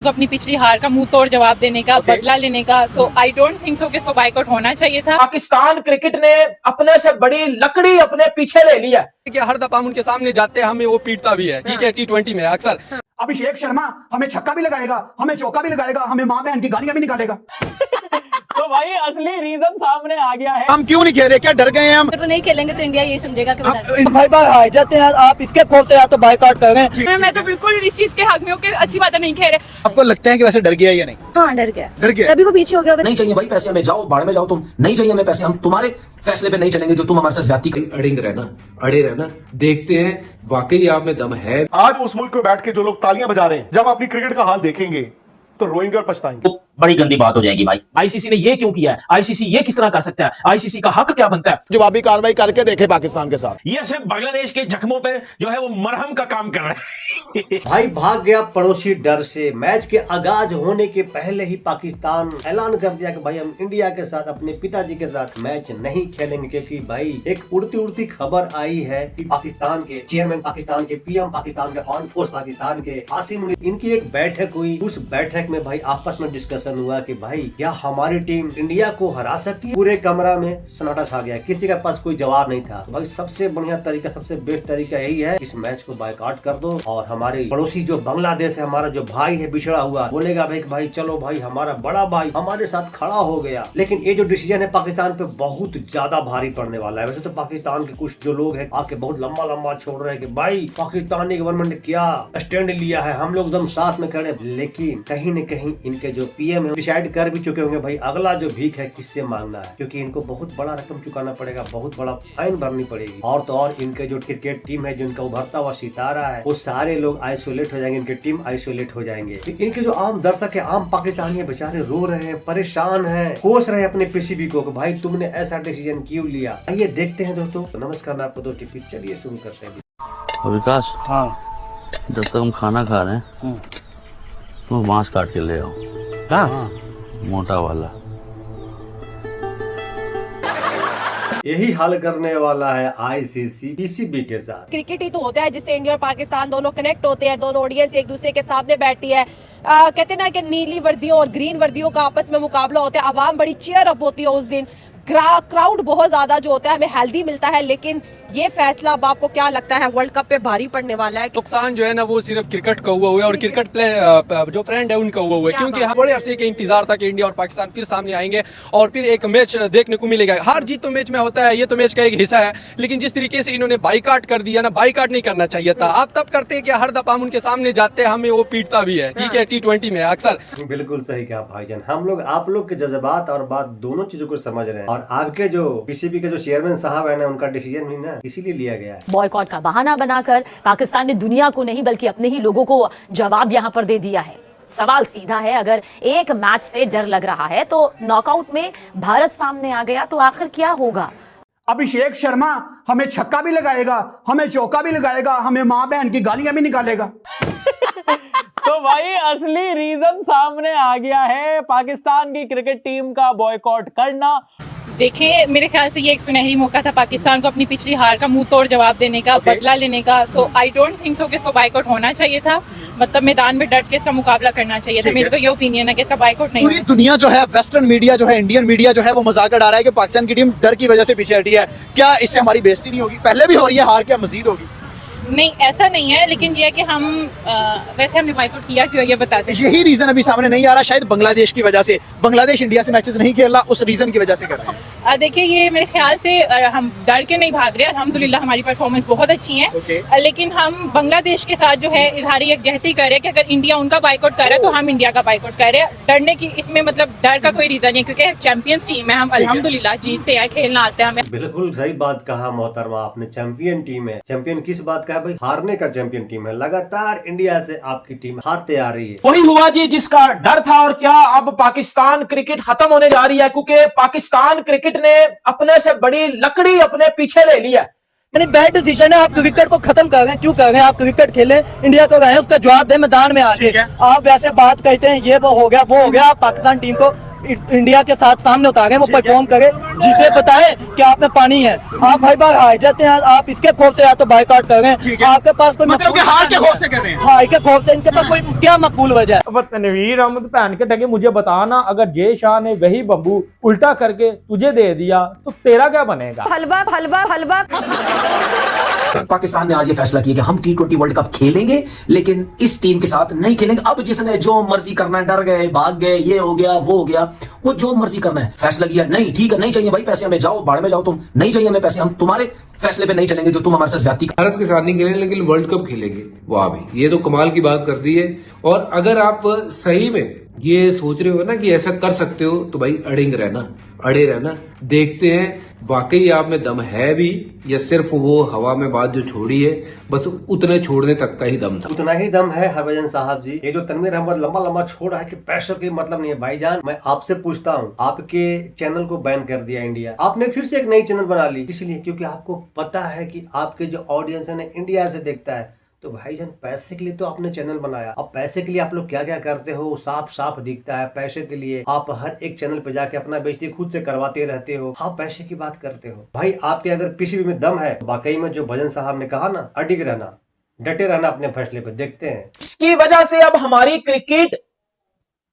तो अपनी पिछली हार का मुंह तोड़ जवाब देने का, बदला लेने का, तो आई डोंट थिंक सो कि इसको बाइकआउट होना चाहिए था। पाकिस्तान क्रिकेट ने अपने से बड़ी लकड़ी अपने पीछे ले लिया कि हर दफा हम उनके सामने जाते हैं हमें वो पीटता भी है, ठीक है, T20 में अक्सर। अभिषेक शर्मा हमें छक्का भी लगाएगा, हमें चौका भी लगाएगा, हमें माँ बहन की गालियां भी निकालेगा। तो भाई असली रीजन सामने आ गया है। हम क्यों नहीं खेल रहे, क्या डर गए हैं हम? तो नहीं खेलेंगे तो इंडिया यही समझेगा कि भाई बार हार जाते हैं, आप इसके खोलते हैं तो बाइकआउट कर रहे हैं। मैं तो बिल्कुल इस चीज के हक में हूँ कि अच्छी बात नहीं खेल रहे। आपको लगता है कि वैसे डर गया या नहीं? हाँ डर गया, डर गया। तभी वो पीछे हो गया। नहीं चाहिए भाई पैसे, हमें जाओ बाढ़ में जाओ, तुम नहीं चाहिए हमें पैसे, हम तुम्हारे फैसले पे नहीं चलेंगे जो तुम हमारे साथ ज्यादती कर। अड़े रहना, देखते हैं वाकई आप में दम है। आज उस मुल्क में बैठ के जो लोग तालियां बजा रहे हैं, जब अपनी क्रिकेट का हाल देखेंगे तो रोएंगे और पछताएंगे। बड़ी गंदी बात हो जाएगी भाई। आईसीसी ने ये क्यों किया है, आईसीसी ये किस तरह कर सकता है, आईसीसी का हक क्या बनता है? जवाबी कार्रवाई करके देखे पाकिस्तान के साथ। ये सिर्फ बांग्लादेश के जख्मों पे जो है वो मरहम का काम कर रहा है। भाई भाग गया पड़ोसी डर से। मैच के आगाज होने के पहले ही पाकिस्तान ऐलान कर दिया कि भाई हम इंडिया के साथ, अपने पिताजी के साथ मैच नहीं खेलेंगे, क्योंकि भाई एक उड़ती उड़ती खबर आई है कि पाकिस्तान के चेयरमैन, पाकिस्तान के पीएम, पाकिस्तान के आर्म फोर्स पाकिस्तान के आसिम मुनीर, इनकी एक बैठक हुई। उस बैठक में भाई आपस में डिस्कशन हुआ कि भाई क्या हमारी टीम इंडिया को हरा सकती है। पूरे कमरा में सन्नाटा छा गया, किसी के पास कोई जवाब नहीं था। भाई सबसे बढ़िया तरीका, सबसे बेस्ट तरीका यही है, इस मैच को बायकॉट कर दो और हमारे पड़ोसी जो बांग्लादेश है, हमारा जो भाई है बिछड़ा हुआ, बोलेगा भाई चलो भाई हमारा बड़ा भाई हमारे साथ खड़ा हो गया। लेकिन ये जो डिसीजन है पाकिस्तान पे बहुत ज्यादा भारी पड़ने वाला है। वैसे तो पाकिस्तान के कुछ जो लोग हैं आके बहुत लंबा लंबा छोड़ रहे हैं कि भाई पाकिस्तानी गवर्नमेंट ने क्या स्टैंड लिया है, हम लोग एकदम साथ में खड़े। लेकिन कहीं न कहीं इनके जो पीएम है डिसाइड कर भी चुके होंगे भाई अगला जो भीख है किससे मांगना है, क्योंकि इनको बहुत बड़ा रकम चुकाना पड़ेगा, बहुत बड़ा फाइन भरनी पड़ेगी। और तो और इनके जो क्रिकेट टीम है, जिनका उभरता हुआ सितारा है, वो सारे लोग आइसोलेट हो जाएंगे, इनकी टीम आइसोलेट हो जाएंगे। इनके जो आम दर्शक है, आम पाकिस्तानी बेचारे रो रहे हैं, परेशान है, कोस रहे हैं अपने पीसीबी को कि भाई तुमने ऐसा डिसीजन क्यों लिया। आइए देखते हैं दोस्तों। तो नमस्कार, मैं आपको दोस्ती पिच, चलिए शुरू करते हैं। विकास, हाँ, जब तक हम खाना खा रहे हैं तुम मांस काट के ले आओ। घास मोटा वाला। यही हल करने वाला है आईसीसी पीसीबी के साथ। क्रिकेट ही तो होता है जिससे इंडिया और पाकिस्तान दोनों कनेक्ट होते हैं, दोनों ऑडियंस एक दूसरे के सामने बैठती है। कहते ना कि नीली वर्दियों और ग्रीन वर्दियों का आपस में मुकाबला होता है, आवाम बड़ी चीयर अप होती है उस दिन, क्राउड बहुत ज्यादा जो होता है, हमें हेल्दी मिलता है। लेकिन ये फैसला अब आपको क्या लगता है वर्ल्ड कप पे भारी पड़ने वाला है? नुकसान जो है ना वो सिर्फ क्रिकेट का हुआ है और क्रिकेट प्लेयर जो फ्रेंड है उनका हुआ है, क्योंकि बड़े अरसे के इंतजार था कि इंडिया और पाकिस्तान फिर सामने आएंगे और फिर एक मैच देखने को मिलेगा। हार जीत तो मैच में होता है, ये तो मैच का एक हिस्सा है, लेकिन जिस तरीके से इन्होंने बाइकआउट कर दिया ना, बाइकआउट नहीं करना चाहिए था। आप तब करते हैं कि हर दफा हम उनके सामने जाते हैं हमें वो पीटता भी है, ठीक है, T20 में अक्सर। बिल्कुल सही कहा भाईजान, हम लोग आप लोग के जज्बात और बात दोनों चीजों को समझ रहे हैं, और आपके जो पीसीबी के जो चेयरमैन साहब है ना, उनका डिसीजन भी ना इसीलिए लिया गया है। बॉयकॉट का बहाना बनाकर पाकिस्तान ने दुनिया को नहीं बल्कि अपने ही लोगों को जवाब यहाँ पर दे दिया है। सवाल सीधा है, अगर एक मैच से डर लग रहा है तो नॉकआउट में भारत सामने आ गया तो आखिर क्या होगा? अभिषेक शर्मा हमें छक्का भी लगाएगा, हमें चौका भी लगाएगा, हमें माँ बहन की गालियां भी निकालेगा। तो भाई असली रीजन सामने आ गया है, पाकिस्तान की क्रिकेट टीम का बॉयकॉट करना। देखिए, मेरे ख्याल से ये एक सुनहरी मौका था पाकिस्तान को अपनी पिछली हार का मुंह तोड़ जवाब देने का, बदला लेने का, तो आई डोंट थिंक सो कि इसको बाइकआउट होना चाहिए था। मतलब मैदान में डट के इसका मुकाबला करना चाहिए था। मेरी तो ये ओपिनियन है कि इसका बाइकआउट नहीं। पूरी दुनिया जो है, वेस्टर्न मीडिया जो है, इंडियन मीडिया जो है, वो मजाक उड़ा रहा है कि पाकिस्तान की टीम डर की वजह से पीछे हटी है। क्या इससे हमारी बेइज्जती नहीं होगी? पहले भी हो रही है, हार क्या मजीद होगी? नहीं, ऐसा नहीं है, लेकिन ये है कि हम वैसे हमने बाइकआउट किया क्यों, ये बताते हैं। यही रीजन अभी सामने नहीं आ रहा, शायद बांग्लादेश की वजह से। बांग्लादेश इंडिया से मैचेस नहीं खेल रहा, उस रीजन की वजह से कर रहे हैं। देखिए, ये मेरे ख्याल से हम डर के नहीं भाग रहे, अल्हम्दुलिल्लाह हमारी परफॉर्मेंस बहुत अच्छी है। लेकिन हम बांग्लादेश के साथ जो है इजहार यकजहती कर रहे हैं कि अगर इंडिया उनका बाइकआउट कर रहा है तो हम इंडिया का बाइकआउट कर रहे हैं। डरने की इसमें मतलब डर का कोई रीजन नहीं, क्योंकि चैंपियंस टीम है, हम अल्हम्दुलिल्लाह जीतते हैं, खेलना आता है हमें। बिल्कुल सही बात कहा मोहतरमा आपने, चैंपियन टीम है। चैंपियन किस बात का है भाई? हारने का चैंपियन टीम है। लगातार इंडिया से आपकी टीम हारते आ रही है। वही हुआ जी जिसका डर था। और क्या अब पाकिस्तान क्रिकेट खत्म होने जा रही है? क्योंकि पाकिस्तान क्रिकेट ने अपने से बड़ी लकड़ी अपने पीछे ले लिया। यानी बैड डिसीजन है, आप विकेट को खत्म कर रहे हैं। क्यों कर रहे हैं? आप विकेट खेले, इंडिया को गए, उसका जवाब दे मैदान में आके। आप वैसे बात करते हैं ये वो हो गया, वो हो गया, आप पाकिस्तान टीम को इंडिया के साथ सामने उतारे, वो परफॉर्म करे, जीते, बताए कि आप में पानी है। आप हर बार हार जाते हैं, आप इसके खौफ से या तो बायकॉट कर रहे हैं, आपके पास कोई मतलब कि हार के खौफ से कर रहे हैं, हार के खौफ से इनके पास कोई क्या मकबूल वजह है? अब तनवीर अहमद भैन के टके मुझे बताना, अगर जय शाह ने वही बम्बू उल्टा करके तुझे दे दिया तो तेरा क्या बनेगा? हलवा हलवा हलवा। पाकिस्तान ने आज ये फैसला किया कि हम T20 वर्ल्ड कप खेलेंगे, लेकिन इस टीम के साथ नहीं खेलेंगे। अब जिसने जो मर्जी करना है, डर गए, भाग गए, ये हो गया, वो हो गया, वो जो मर्जी करना है, फैसला किया नहीं, ठीक है, नहीं चाहिए भाई पैसे हमें, जाओ बाढ़ में जाओ, तुम नहीं चाहिए हमें पैसे, हम तुम्हारे फैसले पे नहीं चलेंगे जो तुम हमारे साथ ज्यादती। भारत के साथ नहीं खेलेंगे लेकिन वर्ल्ड कप खेलेंगे, वाह भाई, ये तो कमाल की बात कर दी है। और अगर आप सही में ये सोच रहे हो ना कि ऐसा कर सकते हो, तो भाई अड़े रहना, देखते हैं वाकई आप में दम है भी या सिर्फ वो हवा में बात जो छोड़ी है बस उतने छोड़ने तक का ही दम था। उतना ही दम है हरभजन साहब जी। ये जो तनवीर अहमद लंबा लंबा छोड़ा है कि प्रेशर के मतलब नहीं है भाईजान। मैं आपसे पूछता हूँ, आपके चैनल को बैन कर दिया इंडिया, आपने फिर से एक नई चैनल बना ली, इसलिए क्योंकि आपको पता है कि आपके जो ऑडियंस है ना इंडिया से देखता है। तो भाईजान पैसे के लिए तो आपने चैनल बनाया, अब पैसे के लिए आप लोग क्या क्या करते हो साफ साफ दिखता है। पैसे के लिए आप हर एक चैनल पे जाके अपना बेइज्जती खुद से करवाते रहते हो, आप पैसे की बात करते हो। भाई आपके अगर पीसीबी में दम है, वाकई में जो भजन साहब ने कहा ना, अडिग रहना, डटे रहना अपने फैसले पे, देखते हैं। इसकी वजह से अब हमारी क्रिकेट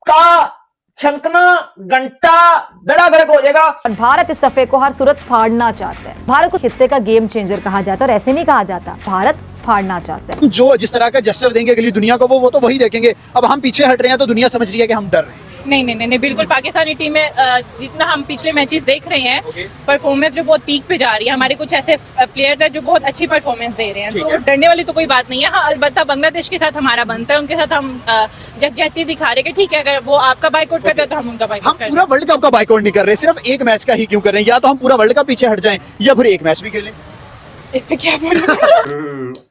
का छनकना घंटा दड़ा गर्क हो जाएगा। भारत इस सफे को हर सूरत फाड़ना चाहता है। भारत को खित्ते का गेम चेंजर कहा जाता है और ऐसे नहीं कहा जाता, भारत फाड़ना चाहता है। जो जिस तरह का जेस्चर देंगे अगली दुनिया को वो तो वही देखेंगे। अब हम पीछे हट रहे हैं तो दुनिया समझ रही है कि हम डर रहे हैं। नहीं, बिल्कुल पाकिस्तानी टीम में जितना हम पिछले मैचेस देख रहे हैं, परफॉर्मेंस जो बहुत पीक पे जा रही है। हमारे कुछ ऐसे प्लेयर्स हैं जो बहुत अच्छी परफॉर्मेंस दे रहे हैं, तो डरने वाली तो कोई बात नहीं है। हाँ, अलबत्ता बांग्लादेश के साथ हमारा बनता है, उनके साथ हम यकजहती दिखा रहे हैं कि ठीक है, अगर वो आपका बाइकआउट करते हैं तो हम उनका बाइकआउट करें। पूरा वर्ल्ड कप का बाइकआउट नहीं कर रहे, सिर्फ एक मैच का ही क्यों कर रहे हैं? या तो हम पूरा वर्ल्ड कप पीछे हट जाएं या फिर एक मैच भी खेलें। इस पे क्या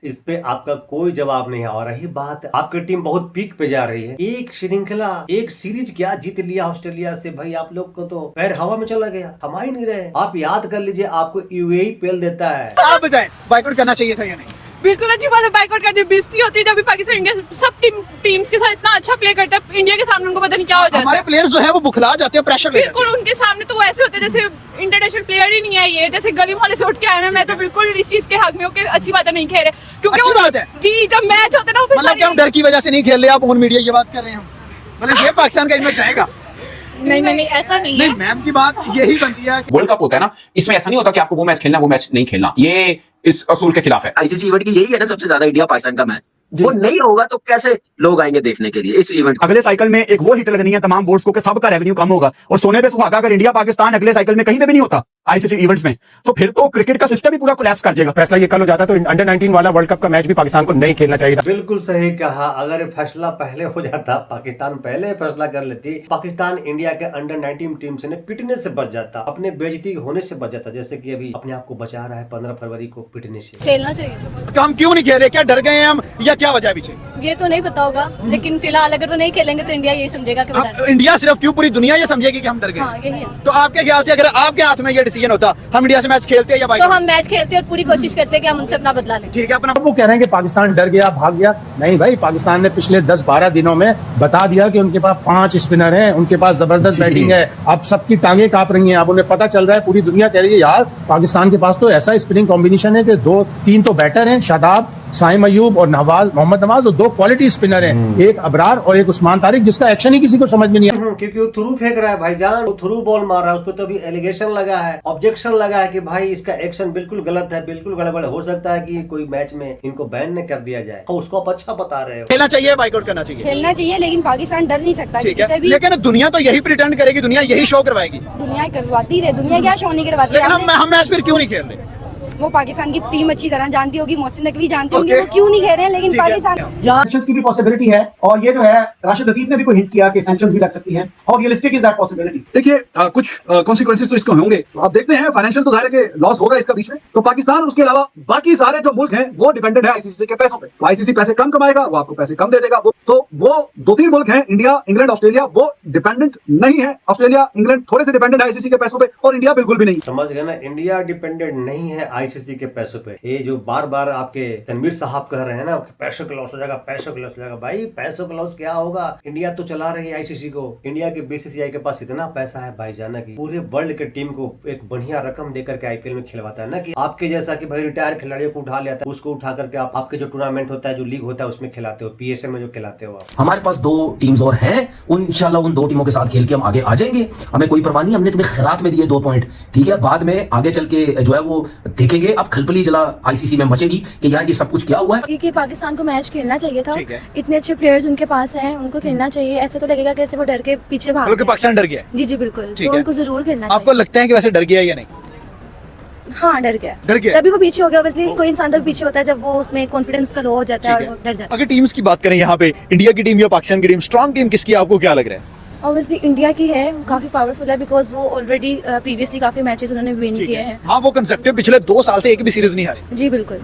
इस पे आपका कोई जवाब नहीं है। और रही बात, आपकी टीम बहुत पीक पे जा रही है, एक श्रृंखला, एक सीरीज क्या जीत लिया ऑस्ट्रेलिया से। भाई आप लोग को तो पैर हवा में चला गया, थमा ही नहीं रहे। आप याद कर लीजिए, आपको यूएई पेल देता है। आप बताएं बाइकआउट करना चाहिए था या नहीं? बिल्कुल अच्छी बात है, बाइकआउट करते बेइज्जती होती है जब भी पाकिस्तान इंडिया सब टीम्स के साथ इतना अच्छा प्ले करता है, इंडिया के सामने उनको पता नहीं क्या हो जाता है। हमारे प्लेयर्स जो है वो बुखला जाते हैं, प्रेशर लेते हैं। बिल्कुल उनके सामने तो वो ऐसे होते हैं जैसे इंटरनेशनल प्लेयर ही नहीं है, ये जैसे गली मोहल्ले से उठ के आए हैं। मैं तो बिल्कुल इस चीज के हक में हूं कि अच्छी बात नहीं खेल रहे, क्योंकि अच्छी बात है जी, जब मैच होता है ना, मतलब क्या हम डर की वजह से नहीं खेल रहे? आप ऑन मीडिया ये बात कर रहे हैं, मतलब ये पाकिस्तान का इमेज जाएगा? नहीं, ऐसा नहीं है। मैम की बात यही बनती है। वर्ल्ड कप होता है ना, इसमें ऐसा नहीं होता कि आपको वो मैच खेलना, वो मैच नहीं खेलना, ये इस असूल के खिलाफ है। आईसीसी इवेंट की यही है ना सबसे ज्यादा इंडिया पाकिस्तान का मैच, वो नहीं होगा तो कैसे लोग आएंगे देखने के लिए इस इवेंट। अगले साइकिल में एक वो हिट लगनी है तमाम बोर्ड्स को कि सबका रेवेन्यू कम होगा, और सोने पे सुहागा अगर इंडिया पाकिस्तान अगले साइकिल में कहीं पे भी नहीं होता आईसीसी इवेंट्स में, तो फिर तो क्रिकेट का सिस्टम ही पूरा कोलैप्स कर जाएगा। फैसला ये कल हो जाता तो अंडर 19 वाला वर्ल्ड कप का मैच भी पाकिस्तान को नहीं खेलना चाहिए था। बिल्कुल सही कहा, अगर फैसला पहले हो जाता, पाकिस्तान पहले फैसला कर लेती, पाकिस्तान इंडिया के अंडर 19 टीम से पिटने से बच जाता, अपने बेइज्जती होने से बच जाता, जैसे कि अभी अपने आप को बचा रहा है 15 फरवरी को पिटने से। खेलना चाहिए। तो हम क्यों नहीं खेल रहे? क्या डर गए हैं हम या क्या वजह है पीछे? ये तो नहीं पता होगा, लेकिन फिलहाल अगर वो नहीं खेलेंगे तो इंडिया यही समझेगा कि अब इंडिया सिर्फ क्यों, पूरी दुनिया ये समझेगी कि हम डर गए। हाँ, यही है। तो आपके ख्याल से अगर आपके हाथ में ये डिसीजन होता, हम इंडिया से मैच खेलते हैं या तो हम मैच खेलते और पूरी कोशिश करते कि हम उनसे अपना बदला लें। ठीक है अपना। वो कह रहे हैं कि पाकिस्तान डर गया, भाग गया। नहीं भाई, पाकिस्तान ने पिछले 10-12 दिनों में बता दिया कि उनके पास 5 स्पिनर हैं, उनके पास जबरदस्त बैटिंग है। अब सबकी टांगे कांप रही हैं, अब उन्हें पता चल रहा है, पूरी दुनिया कह रही है यार पाकिस्तान के पास तो ऐसा स्पिनिंग कॉम्बिनेशन है कि 2-3 तो बैटर हैं, शादाब, साइम अयूब और मोहम्मद नवाज, और 2 क्वालिटी स्पिनर हैं, एक अबरार और एक उस्मान तारिक, जिसका एक्शन ही किसी को समझ में नहीं आया। क्योंकि वो थ्रू फेंक रहा है भाईजान, वो थ्रू बॉल मार रहा है, उस पर तो अभी एलिगेशन लगा है, ऑब्जेक्शन लगा है कि भाई इसका एक्शन बिल्कुल गलत है, बिल्कुल गड़बड़। हो सकता है कि कोई मैच में इनको बैन न कर दिया जाए, और उसको आप अच्छा बता रहे हो। खेलना चाहिए, बाइकआउट करना चाहिए? खेलना चाहिए, लेकिन पाकिस्तान डर नहीं सकता किसी से भी। लेकिन दुनिया तो यही प्रिटेंड करेगी, दुनिया यही शो करवाएगी। दुनिया करवाती रहे, दुनिया क्या शो नहीं करवाती। लेकिन हम मैच फिर क्यों नहीं खेल रहे? वो पाकिस्तान की टीम अच्छी तरह जानती होगी, मोहसिन नकवी जानते होंगे, वो क्यों नहीं कह रहे हैं। लेकिन पाकिस्तान सैंक्शंस की भी पॉसिबिलिटी है, और ये जो है राशिद लतीफ ने भी कोई हिंट किया कि सैंक्शंस भी लग सकती हैं, और रियलिस्टिक इज दैट पॉसिबिलिटी? देखिए कुछ कॉन्सिक्वेंसेस तो इसको होंगे, आप देखते हैं फाइनेंशियल तो जाहिर है कि लॉस होगा इसका बीच में। तो पाकिस्तान और उसके अलावा बाकी सारे जो मुल्क हैं वो डिपेंडेंट है आईसीसी के पैसों पे। आईसीसी पैसे कम कमाएगा, वो आपको पैसे कम दे देगा। तो वो 2-3 मुल्क हैं, इंडिया, इंग्लैंड, ऑस्ट्रेलिया, वो डिपेंडेंट नहीं है। ऑस्ट्रेलिया, इंग्लैंड थोड़े से डिपेंडेंट है आईसीसी के पैसों पे, और इंडिया बिल्कुल भी नहीं। समझ गए ना, इंडिया डिपेंडेंट नहीं है आईसीसी के पैसों पे। ये जो बार बार आपके तनवीर साहब कह रहे हैं ना पैसों का लॉस हो जाएगा, पैसों का लॉस हो जाएगा, भाई पैसों का लॉस क्या होगा? इंडिया तो चला रही है आईसीसी को। इंडिया के बीसीसीआई के पास इतना पैसा है भाईजाना की पूरे वर्ल्ड के टीम को एक बढ़िया रकम देकर के आईपीएल में खिलवाता है ना, कि आपके जैसा कि भाई रिटायर खिलाड़ियों को उठा लेता है, उसको उठा करके आपके जो टूर्नामेंट होता है, जो लीग होता है उसमें खिलाते हो, पीएसएल में जो खिलाते हो आप। हमारे पास 2 टीम्स और हैं, इंशाल्लाह उन 2 टीमों के साथ खेल के हम आगे आ जाएंगे। हमें कोई परवाह नहीं, हमने तुम्हें खिरात में दिए 2 पॉइंट, ठीक है। बाद में आगे चल के जो है वो देखेंगे। अब खलबली जला आईसीसी में मचेगी कि यार ये सब कुछ क्या हुआ है। क्योंकि पाकिस्तान को मैच खेलना चाहिए था, इतने अच्छे प्लेयर्स उनके पास हैं, उनको खेलना चाहिए। ऐसे तो लगेगा कैसे वो डर के पीछे भाग मतलब पाकिस्तान डर गया। जी जी बिल्कुल, तो उनको जरूर खेलना चाहिए। आपको लगता है कि वैसे डर गया या नहीं? हाँ डर गया तभी वो पीछे हो गया। ऑब्वियसली कोई इंसान तभी पीछे होता है जब वो उसमें कॉन्फिडेंस का लो हो जाता है और वो डर जाता है। अगर टीम्स की बात करें यहाँ पे, इंडिया की टीम या पाकिस्तान की टीम, स्ट्रॉन्ग टीम किसकी आपको क्या लग रहा है? ऑब्वियसली इंडिया की है, काफी पावरफुल है बिकॉज वो ऑलरेडी प्रीवियसली काफी मैचेस उन्होंने विन किए हैं। हाँ वो कह सकते हैं पिछले 2 साल से एक भी सीरीज नहीं हारे। जी बिल्कुल,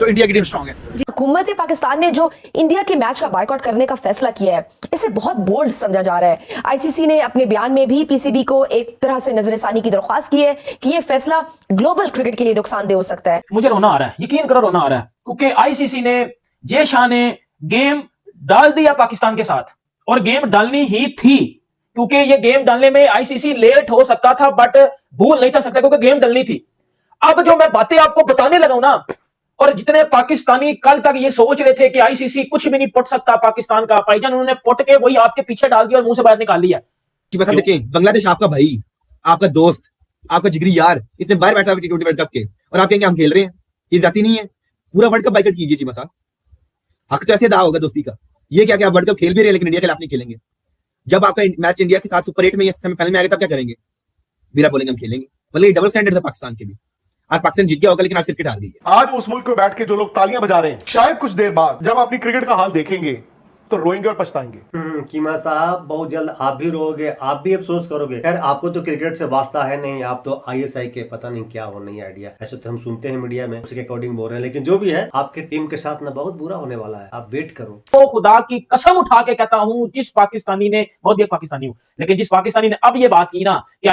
तो इंडिया की टीम स्ट्रॉन्ग है। हुकूमत पाकिस्तान ने जो इंडिया के मैच का बायकॉट करने का फैसला किया है, इसे बहुत बोल्ड समझा जा रहा है। आईसीसी ने अपने बयान में भी पीसीबी को एक तरह से नजरसानी की दरख्वास्त की है कि ये फैसला ग्लोबल क्रिकेट के लिए नुकसानदेह हो सकता है। मुझे रोना आ रहा है, यकीन करो रोना आ रहा है, क्योंकि आईसीसी ने जे शाह ने गेम डाल दिया पाकिस्तान के साथ, और गेम डालनी ही थी, क्योंकि ये गेम डालने में आईसीसी लेट हो सकता था बट भूल नहीं था सकता, क्योंकि गेम डालनी थी। अब जो मैं बातें आपको बताने लगा हूं ना, और जितने पाकिस्तानी कल तक ये सोच रहे थे कि आईसीसी कुछ भी नहीं पुट सकता पाकिस्तान का, भाईजान उन्होंने पुट के वही आपके पीछे डाल दिया और मुंह से बाहर निकाल लिया। देखिए बांग्लादेश आपका भाई, आपका दोस्त, आपका जिगरी यार, इसने बाहर बैठा हुआ T20 वर्ल्ड कप के, और आप कहेंगे हम खेल रहे हैं, ये जाती नहीं है। पूरा वर्ल्ड कप बाइकआउट कीजिए चीमा साहब, हक तो ऐसे अदा होगा दोस्ती का। ये क्या आप वर्ल्ड कप खेल भी रहे लेकिन इंडिया के खिलाफ नहीं खेलेंगे? जब आपका मैच इंडिया के साथ सुपर 8 में या सेमीफाइनल में आएगा तब क्या करेंगे? फिर आप बोलेंगे हम खेलेंगे। मतलब ये डबल स्टैंडर्ड है पाकिस्तान के भी। आज पाकिस्तान जीत गया होगा लेकिन आज क्रिकेट हार गई है। आज उस मुल्क में बैठ के जो लोग तालियां बजा रहे हैं, शायद कुछ देर बाद जब अपनी क्रिकेट का हाल देखेंगे तो रोएंगे और पछताएंगे। कीमा साहब बहुत जल्द आप भी रोगे, आप भी अफसोस करोगे। खैर आपको तो क्रिकेट से वास्ता है नहीं, आप तो आईएसआई के पता नहीं क्या हो, नहीं आइडिया। ऐसे तो हम सुनते हैं मीडिया में, उसके अकॉर्डिंग बोल रहे हैं, लेकिन जो भी है आपके टीम के साथ ना बहुत बुरा होने वाला है, आप वेट करो। तो खुदा की कसम उठा के कहता हूं, जिस पाकिस्तानी ने, बहुत देर पाकिस्तानी हूं, लेकिन जिस पाकिस्तानी ने अब ये बात की ना कि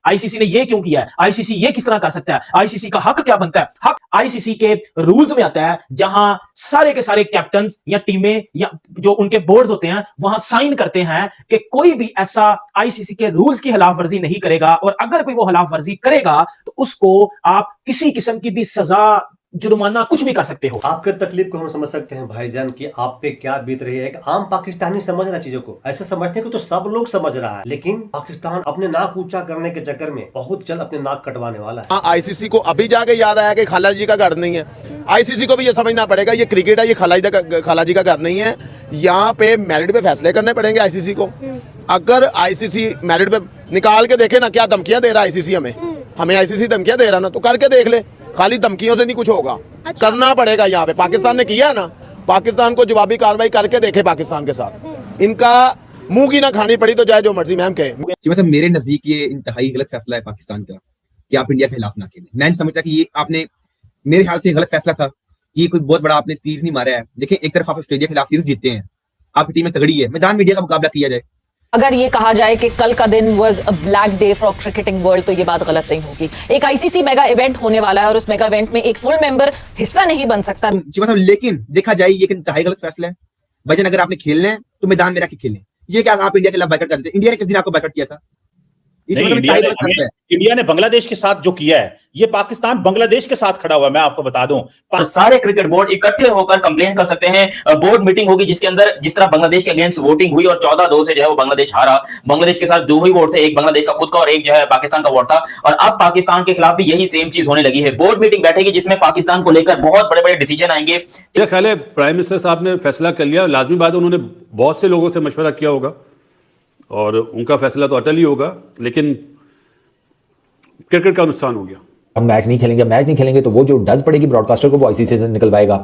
आईसीसी ने ये क्यों किया है, आईसीसी ये किस तरह कर सकता है, आईसीसी का हक क्या बनता है, हक आईसीसी के रूल्स में आता है, जहां सारे के सारे कैप्टन या टीमें या जो उनके बोर्ड होते हैं वहां साइन करते हैं कि कोई भी ऐसा आईसीसी के रूल्स की खिलाफ वर्जी नहीं करेगा, और अगर कोई वो खिलाफ वर्जी करेगा तो उसको आप किसी किस्म की भी सजा, जुर्माना, कुछ भी कर सकते हो। आपके तकलीफ को हम समझ सकते हैं भाईजान कि आप पे क्या बीत रही है। एक आम पाकिस्तानी समझ रहा है चीजों को, ऐसे समझते हैं कि तो सब लोग समझ रहा है, लेकिन पाकिस्तान अपने नाक ऊंचा करने के चक्कर में बहुत जल्द अपने नाक कटवाने वाला है। आईसीसी को अभी जाके याद आया कि खाला जी का घर नहीं है। आईसीसी को भी ये समझना पड़ेगा ये क्रिकेट है, ये खाला जी का घर नहीं है। यहाँ पे मेरिट पे फैसले करने पड़ेंगे आईसीसी को। अगर आईसीसी मेरिट पे निकाल के देखे ना क्या धमकियां दे रहा है आईसीसी, हमें आईसीसी धमकियां दे रहा ना, तो करके देख ले। खाली धमकियों से नहीं कुछ होगा, करना पड़ेगा। यहाँ पे पाकिस्तान ने किया ना, पाकिस्तान को जवाबी कार्रवाई करके देखे पाकिस्तान के साथ। इनका मुंह की ना खानी पड़ी तो चाहे जो मर्जी मैम कहे। मतलब मेरे नजदीक ये इंतहाई गलत फैसला है पाकिस्तान का कि आप इंडिया के खिलाफ ना खेलें। मैं नहीं समझता कि ये आपने, मेरे ख्याल से गलत फैसला था। ये कोई बहुत बड़ा आपने तीर नहीं मारा है। देखिए एक तरफ आप ऑस्ट्रेलिया के खिलाफ सीरीज जीतते हैं, आपकी टीम में तगड़ी है, मैदान में इंडिया का मुकाबला किया जाए। अगर ये कहा जाए कि कल का दिन was a black day for cricketing world, तो ये बात गलत नहीं होगी। एक आईसीसी मेगा इवेंट होने वाला है और उस मेगा इवेंट में एक फुल मेंबर हिस्सा नहीं बन सकता। लेकिन देखा जाए ये इंतहाई गलत फैसला है। भाईजान अगर आपने खेलना है तो मैदान में रह के खेलें। ये क्या आप इंडिया के खिलाफ बैकआउट करते हैं? इंडिया ने किस दिन आपको बैकआउट किया था? इंडिया ने बांग्लादेश के साथ जो किया है, ये पाकिस्तान बांग्लादेश के साथ खड़ा हुआ है। मैं आपको बता दूं, तो सारे क्रिकेट बोर्ड इकट्ठे होकर कंप्लेन कर सकते हैं। बोर्ड मीटिंग होगी जिसके अंदर जिस तरह बांग्लादेश के अगेंस्ट वोटिंग हुई और 14-2 से जो है वो बांग्लादेश हारा। बांग्लादेश के साथ 2 ही वोट थे, एक बांग्लादेश का खुद का और एक जो है पाकिस्तान का वोट था, और अब पाकिस्तान के खिलाफ भी यही सेम चीज होने लगी है। बोर्ड मीटिंग बैठेगी जिसमें पाकिस्तान को लेकर बहुत बड़े बड़े डिसीजन आएंगे। मेरा ख्याल है प्राइम मिनिस्टर साहब ने फैसला कर लिया। लाजमी बात है उन्होंने बहुत से लोगों से मशवरा किया होगा और उनका फैसला तो अटल ही होगा, लेकिन क्रिकेट का नुकसान हो गया। हम मैच नहीं खेलेंगे तो वो जो डज पड़ेगी ब्रॉडकास्टर को वो आईसीसी से निकलवाएगा।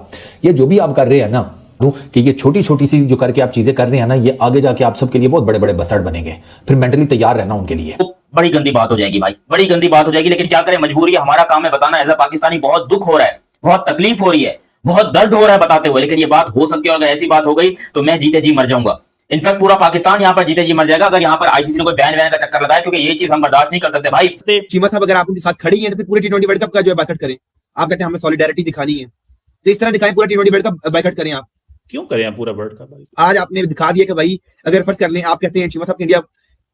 ये जो भी आप कर रहे हैं ना, कि ये छोटी छोटी सी जो करके आप चीजें कर रहे हैं ना, ये आगे जाके आप सबके लिए बहुत बड़े बड़े बसड़ बनेंगे। फिर मेंटली तैयार रहना उनके लिए। बड़ी गंदी बात हो जाएगी भाई, बड़ी गंदी बात हो जाएगी, लेकिन क्या करें, मजबूरी है, हमारा काम है बताना। एज अ पाकिस्तानी बहुत दुख हो रहा है, बहुत तकलीफ हो रही है, बहुत दर्द हो रहा है बताते हुए, लेकिन ये बात हो सकती है। और अगर ऐसी बात हो गई तो मैं जीते जी मर जाऊंगा। इनफैक्ट पूरा पाकिस्तान यहाँ पर जीते जी मर जाएगा अगर यहाँ पर आईसीसी ने कोई बैन वैन का चक्कर लगाया, क्योंकि ये चीज हम बर्दाश्त नहीं कर सकते भाई। चीमा साहब अगर आप उनके साथ खड़ी हैं तो फिर पूरे T20 वर्ल्ड कप का जो है बैकआउट करें। आप कहते हैं हमें सॉलिडारिटी दिखानी है, तो इस तरह दिखाएं, पूरा T20 वर्ल्ड कप बाइकआउट करें आप। क्यों करें पूरा वर्ल्ड कप? आज आपने दिखा दिया कि भाई अगर फर्ज कर लें, आप कहते हैं चीमा साहब इंडिया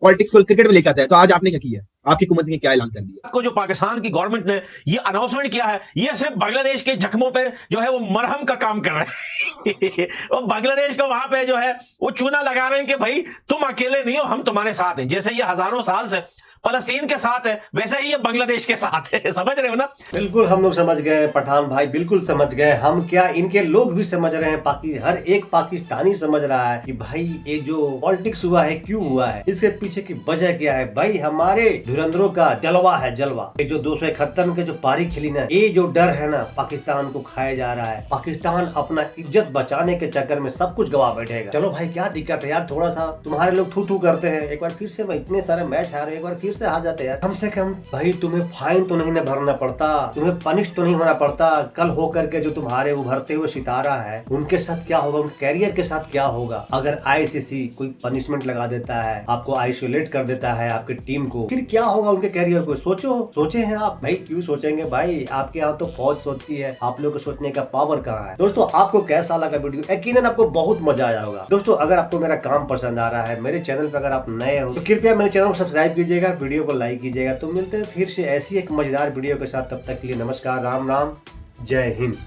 पॉलिटिक्स को क्रिकेट में लेकर आता है, तो आज आपने क्या किया? आपकी हुकूमत ने क्या ऐलान कर दिया? को जो पाकिस्तान की गवर्नमेंट ने ये अनाउंसमेंट किया है, ये सिर्फ बांग्लादेश के जख्मों पे जो है वो मरहम का काम कर रहे हैं। और बांग्लादेश को वहां पे जो है वो चूना लगा रहे हैं कि भाई तुम अकेले नहीं हो, हम तुम्हारे साथ हैं। जैसे ये हजारों साल से फलस्तीन के साथ है, वैसे ही ये बांग्लादेश के साथ है। समझ रहे हो ना? बिल्कुल हम लोग समझ गए पठान भाई, बिल्कुल समझ गए। हम क्या, इनके लोग भी समझ रहे हैं, हर एक पाकिस्तानी समझ रहा है कि भाई ये जो पॉलिटिक्स हुआ है क्यों हुआ है, इसके पीछे की वजह क्या है। भाई हमारे धुरंधरों का जलवा है, जलवा। ये जो 271 के जो पारी खिली ना, ये जो डर है ना, पाकिस्तान को खाया जा रहा है। पाकिस्तान अपना इज्जत बचाने के चक्कर में सब कुछ गवा बैठेगा। चलो भाई क्या दिक्कत है यार, थोड़ा सा तुम्हारे लोग थू थू करते हैं, एक बार फिर से भाई इतने सारे मैच हारे, एक बार फिर से हार जाते यार। कम से कम भाई तुम्हें फाइन तो नहीं भरना पड़ता, तुम्हें पनिश तो नहीं होना पड़ता। कल होकर के जो तुम्हारे उभरते हुए सितारा है, उनके साथ क्या होगा, उनके कैरियर के साथ क्या होगा। अगर आईसीसी कोई पनिशमेंट लगा देता है, आपको आइसोलेट कर देता है आपकी टीम को, फिर क्या होगा उनके कैरियर को? सोचे हैं आप? भाई क्यों सोचेंगे भाई, आपके यहाँ तो फौज सोचती है, आप लोग को सोचने का पावर कहाँ है। दोस्तों आपको कैसा लगा वीडियो? यकीनन आपको बहुत मजा आया होगा। दोस्तों अगर आपको मेरा काम पसंद आ रहा है, मेरे चैनल पर अगर आप नए हो तो कृपया मेरे चैनल को सब्सक्राइब कीजिएगा, वीडियो को लाइक कीजिएगा। तो मिलते हैं फिर से ऐसी एक मजेदार वीडियो के साथ, तब तक के लिए नमस्कार, राम राम, जय हिंद।